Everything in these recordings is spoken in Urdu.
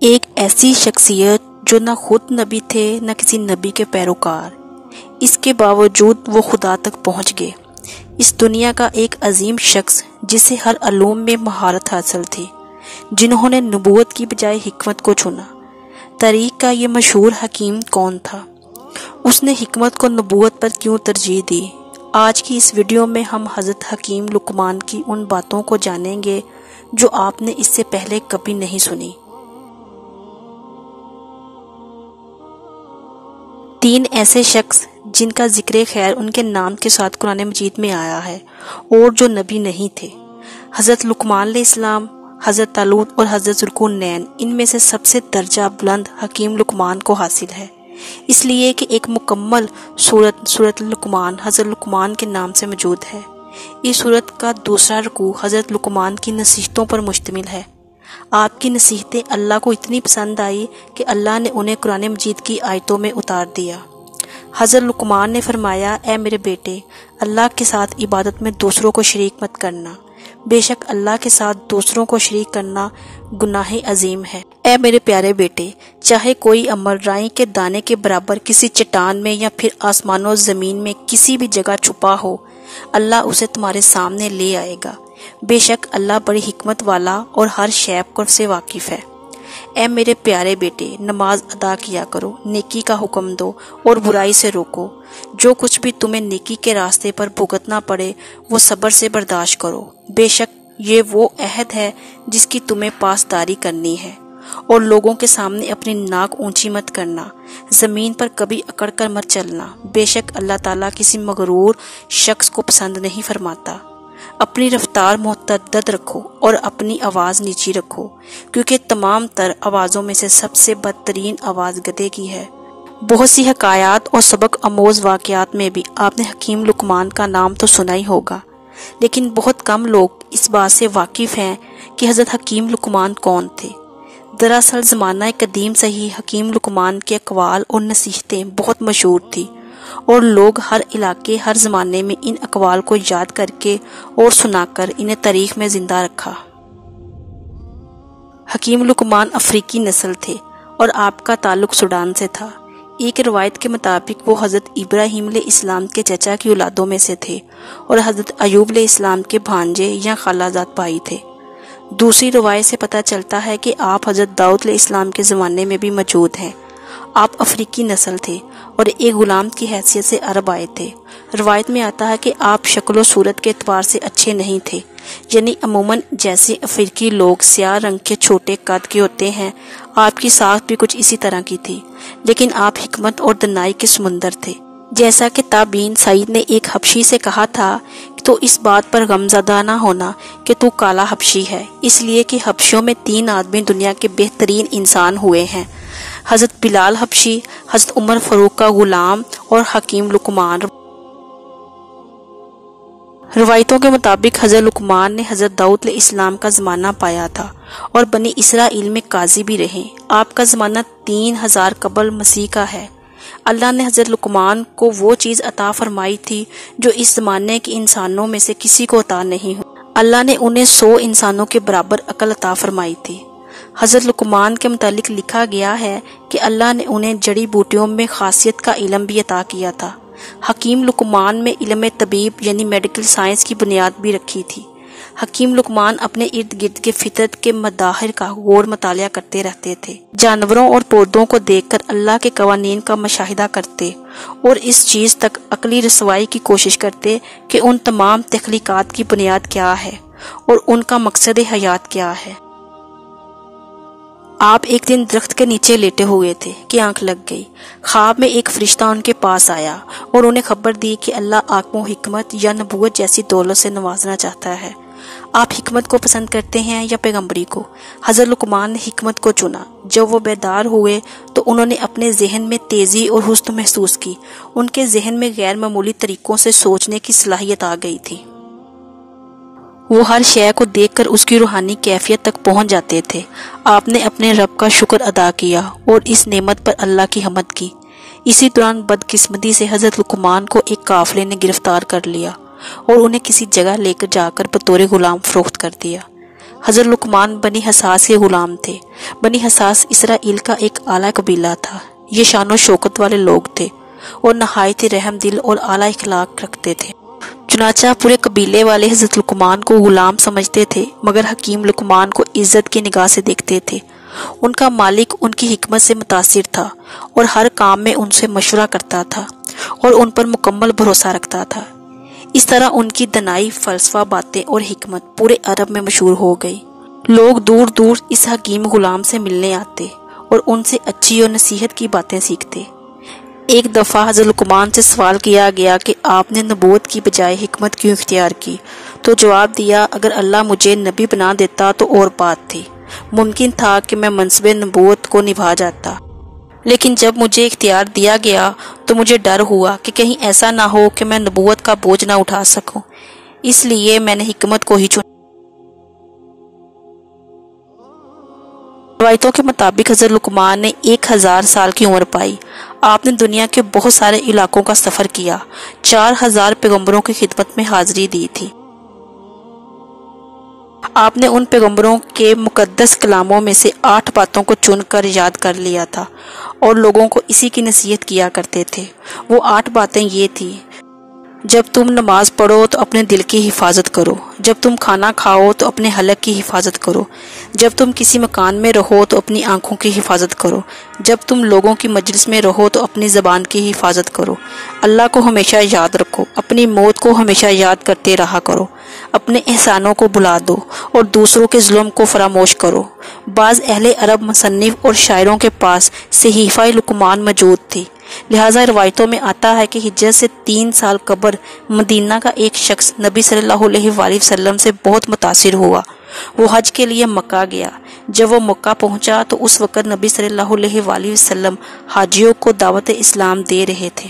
ایک ایسی شخصیت جو نہ خود نبی تھے نہ کسی نبی کے پیروکار، اس کے باوجود وہ خدا تک پہنچ گئے۔ اس دنیا کا ایک عظیم شخص جسے ہر علوم میں مہارت حاصل تھی، جنہوں نے نبوت کی بجائے حکمت کو چنا۔ تاریخ کا یہ مشہور حکیم کون تھا؟ اس نے حکمت کو نبوت پر کیوں ترجیح دی؟ آج کی اس ویڈیو میں ہم حضرت حکیم لقمان کی ان باتوں کو جانیں گے جو آپ نے اس سے پہلے کبھی نہیں سنی۔ 3 ایسے شخص جن کا ذکر خیر ان کے نام کے ساتھ قرآن مجید میں آیا ہے اور جو نبی نہیں تھے۔ حضرت لقمان علیہ السلام، حضرت طالوت اور حضرت ذوالقرنین، ان میں سے سب سے درجہ بلند حکیم لقمان کو حاصل ہے، اس لیے کہ ایک مکمل سورت لقمان حضرت لقمان کے نام سے موجود ہے۔ اس سورت کا دوسرا رکوع حضرت لقمان کی نصیحتوں پر مشتمل ہے۔ آپ کی نصیحتیں اللہ کو اتنی پسند آئی کہ اللہ نے انہیں قرآن مجید کی آیتوں میں اتار دیا۔ حضرت لقمان نے فرمایا، اے میرے بیٹے، اللہ کے ساتھ عبادت میں دوسروں کو شریک مت کرنا، بے شک اللہ کے ساتھ دوسروں کو شریک کرنا گناہ عظیم ہے۔ اے میرے پیارے بیٹے، چاہے کوئی عمل رائی کے دانے کے برابر کسی چٹان میں یا پھر آسمان و زمین میں کسی بھی جگہ چھپا ہو، اللہ اسے تمہارے سامنے لے آئے گا۔ بے شک اللہ بڑی حکمت والا اور ہر شے سے واقف ہے۔ اے میرے پیارے بیٹے، نماز ادا کیا کرو، نیکی کا حکم دو اور برائی سے روکو۔ جو کچھ بھی تمہیں نیکی کے راستے پر بھگتنا پڑے وہ صبر سے برداشت کرو، بے شک یہ وہ عہد ہے جس کی تمہیں پاسداری کرنی ہے۔ اور لوگوں کے سامنے اپنی ناک اونچی مت کرنا، زمین پر کبھی اکڑ کر مت چلنا، بے شک اللہ تعالیٰ کسی مغرور شخص کو پسند نہیں فرماتا۔ اپنی رفتار معتدل رکھو اور اپنی آواز نیچی رکھو، کیونکہ تمام تر آوازوں میں سے سب سے بدترین آواز گدھے کی ہے۔ بہت سی حکایات اور سبق آموز واقعات میں بھی آپ نے حکیم لقمان کا نام تو سنا ہی ہوگا، لیکن بہت کم لوگ اس بات سے واقف ہیں کہ حضرت حکیم لقمان کون تھے۔ دراصل زمانہ قدیم سے ہی حکیم لقمان کے اقوال اور نصیحتیں بہت مشہور تھی، اور لوگ ہر علاقے ہر زمانے میں ان اقوال کو یاد کر کے اور سنا کر انہیں تاریخ میں زندہ رکھا۔ حکیم لقمان افریقی نسل تھے اور آپ کا تعلق سوڈان سے تھا۔ ایک روایت کے مطابق وہ حضرت ابراہیم علیہ السلام کے چچا کی اولادوں میں سے تھے اور حضرت ایوب علیہ السلام کے بھانجے یا خالہ زاد بھائی تھے۔ دوسری روایت سے پتہ چلتا ہے کہ آپ حضرت داؤد علیہ السلام کے زمانے میں بھی موجود ہیں۔ آپ افریقی نسل تھے اور ایک غلام کی حیثیت سے عرب آئے تھے۔ روایت میں آتا ہے کہ آپ شکل و صورت کے اعتبار سے اچھے نہیں تھے، یعنی عموماً جیسے افریقی لوگ سیاہ رنگ کے چھوٹے قد کے ہوتے ہیں، آپ کی ساخت بھی کچھ اسی طرح کی تھی، لیکن آپ حکمت اور دانائی کے سمندر تھے۔ جیسا کہ تابعین سعید نے ایک حبشی سے کہا تھا، تو اس بات پر غمزدہ نہ ہونا کہ تو کالا حبشی ہے، اس لیے کہ حبشیوں میں 3 آدمی دنیا کے بہترین انسان ہوئے ہیں، حضرت بلال حبشی، حضرت عمر فاروق کا غلام اور حکیم لقمان۔ روایتوں کے مطابق حضرت لقمان نے حضرت داؤد علیہ السلام کا زمانہ پایا تھا اور بنی اسرائیل میں قاضی بھی رہے۔ آپ کا زمانہ 3000 قبل مسیح کا ہے۔ اللہ نے حضرت لقمان کو وہ چیز عطا فرمائی تھی جو اس زمانے کے انسانوں میں سے کسی کو عطا نہیں ہوئی۔ اللہ نے انہیں 100 انسانوں کے برابر عقل عطا فرمائی تھی۔ حضرت لقمان کے متعلق لکھا گیا ہے کہ اللہ نے انہیں جڑی بوٹیوں میں خاصیت کا علم بھی عطا کیا تھا۔ حکیم لقمان میں علم طبیب یعنی میڈیکل سائنس کی بنیاد بھی رکھی تھی۔ حکیم لقمان اپنے ارد گرد کے فطرت کے مظاہر کا غور مطالعہ کرتے رہتے تھے، جانوروں اور پودوں کو دیکھ کر اللہ کے قوانین کا مشاہدہ کرتے اور اس چیز تک عقلی رسوائی کی کوشش کرتے کہ ان تمام تخلیقات کی بنیاد کیا ہے اور ان کا مقصد حیات کیا ہے۔ آپ ایک دن درخت کے نیچے لیٹے ہوئے تھے کہ آنکھ لگ گئی۔ خواب میں ایک فرشتہ ان کے پاس آیا اور انہیں خبر دی کہ اللہ آپ کو حکمت یا نبوت جیسی دولت سے نوازنا چاہتا ہے۔ آپ حکمت کو پسند کرتے ہیں یا پیغمبری کو؟ حضرت لقمان نے حکمت کو چنا۔ جب وہ بیدار ہوئے تو انہوں نے اپنے ذہن میں تیزی اور حسن محسوس کی۔ ان کے ذہن میں غیر معمولی طریقوں سے سوچنے کی صلاحیت آ گئی تھی۔ وہ ہر شے کو دیکھ کر اس کی روحانی کیفیت تک پہنچ جاتے تھے۔ آپ نے اپنے رب کا شکر ادا کیا اور اس نعمت پر اللہ کی حمد کی۔ اسی دوران بدقسمتی سے حضرت لقمان کو ایک قافلے نے گرفتار کر لیا اور انہیں کسی جگہ لے کر جا کر بطور غلام فروخت کر دیا۔ حضرت لقمان بنی حساس کے غلام تھے۔ بنی حساس اسرائیل کا ایک اعلیٰ قبیلہ تھا۔ یہ شان و شوکت والے لوگ تھے اور نہایت رحم دل اور اعلیٰ اخلاق رکھتے تھے۔ چنانچہ پورے قبیلے والے حضرت لقمان کو غلام سمجھتے تھے، مگر حکیم لقمان کو عزت کی نگاہ سے دیکھتے تھے۔ ان کا مالک ان کی حکمت سے متاثر تھا اور ہر کام میں ان سے مشورہ کرتا تھا اور ان پر مکمل بھروسہ رکھتا تھا۔ اس طرح ان کی دانائی، فلسفہ، باتیں اور حکمت پورے عرب میں مشہور ہو گئی۔ لوگ دور دور اس حکیم غلام سے ملنے آتے اور ان سے اچھی اور نصیحت کی باتیں سیکھتے۔ ایک دفعہ حضرت لقمان سے سوال کیا گیا کہ آپ نے نبوت کی بجائے حکمت کیوں اختیار کی؟ تو جواب دیا، اگر اللہ مجھے نبی بنا دیتا تو اور بات تھی، ممکن تھا کہ میں منصب نبوت کو نبھا جاتا، لیکن جب مجھے اختیار دیا گیا تو مجھے ڈر ہوا کہ کہیں ایسا نہ ہو کہ میں نبوت کا بوجھ نہ اٹھا سکوں، اس لیے میں نے حکمت کو ہی چنا۔ روایتوں کے مطابق حضرت لقمان نے 1000 سال کی عمر پائی۔ آپ نے دنیا کے بہت سارے علاقوں کا سفر کیا، 4000 پیغمبروں کی خدمت میں حاضری دی تھی۔ آپ نے ان پیغمبروں کے مقدس کلاموں میں سے 8 باتوں کو چن کر یاد کر لیا تھا اور لوگوں کو اسی کی نصیحت کیا کرتے تھے۔ وہ 8 باتیں یہ تھیں: جب تم نماز پڑھو تو اپنے دل کی حفاظت کرو، جب تم کھانا کھاؤ تو اپنے حلق کی حفاظت کرو، جب تم کسی مکان میں رہو تو اپنی آنکھوں کی حفاظت کرو، جب تم لوگوں کی مجلس میں رہو تو اپنی زبان کی حفاظت کرو، اللہ کو ہمیشہ یاد رکھو، اپنی موت کو ہمیشہ یاد کرتے رہا کرو، اپنے احسانوں کو بھلا دو اور دوسروں کے ظلم کو فراموش کرو۔ بعض اہل عرب مصنف اور شاعروں کے پاس صحیفہ لقمان موجود تھی، لہٰذا روایتوں میں آتا ہے کہ ہجرت سے 3 سال قبل مدینہ کا ایک شخص نبی صلی اللہ علیہ وآلہ وسلم سے بہت متاثر ہوا۔ وہ حج کے لیے مکہ گیا۔ جب وہ مکہ پہنچا تو اس وقت نبی صلی اللہ علیہ وآلہ وسلم حاجیوں کو دعوت اسلام دے رہے تھے،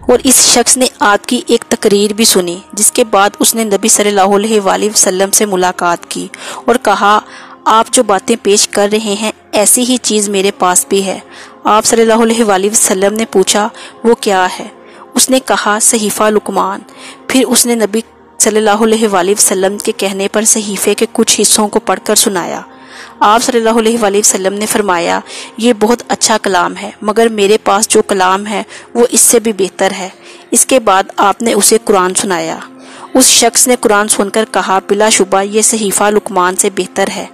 اور اس شخص نے آپ کی ایک تقریر بھی سنی، جس کے بعد اس نے نبی صلی اللہ علیہ وآلہ وسلم سے ملاقات کی اور کہا، آپ جو باتیں پیش کر رہے ہیں ایسی ہی چیز میرے پاس بھی ہے۔ آپ صلی اللہ علیہ وآلہ وسلم نے پوچھا، وہ کیا ہے؟ اس نے کہا، صحیفہ لقمان۔ پھر اس نے نبی صلی اللہ علیہ وآلہ وسلم کے کہنے پر صحیفے کے کچھ حصوں کو پڑھ کر سنایا۔ آپ صلی اللہ علیہ وآلہ وسلم نے فرمایا، یہ بہت اچھا کلام ہے، مگر میرے پاس جو کلام ہے وہ اس سے بھی بہتر ہے۔ اس کے بعد آپ نے اسے قرآن سنایا۔ اس شخص نے قرآن سن کر کہا، بلا شبہ یہ صحیفہ لقمان سے بہتر ہے۔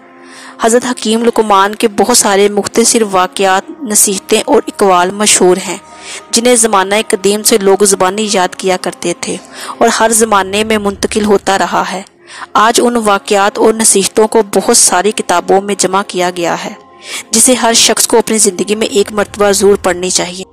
حضرت حکیم لقمان کے بہت سارے مختصر واقعات، نصیحتیں اور اقوال مشہور ہیں، جنہیں زمانہ قدیم سے لوگ زبانی یاد کیا کرتے تھے اور ہر زمانے میں منتقل ہوتا رہا ہے۔ آج ان واقعات اور نصیحتوں کو بہت ساری کتابوں میں جمع کیا گیا ہے، جسے ہر شخص کو اپنی زندگی میں ایک مرتبہ ضرور پڑھنی چاہیے۔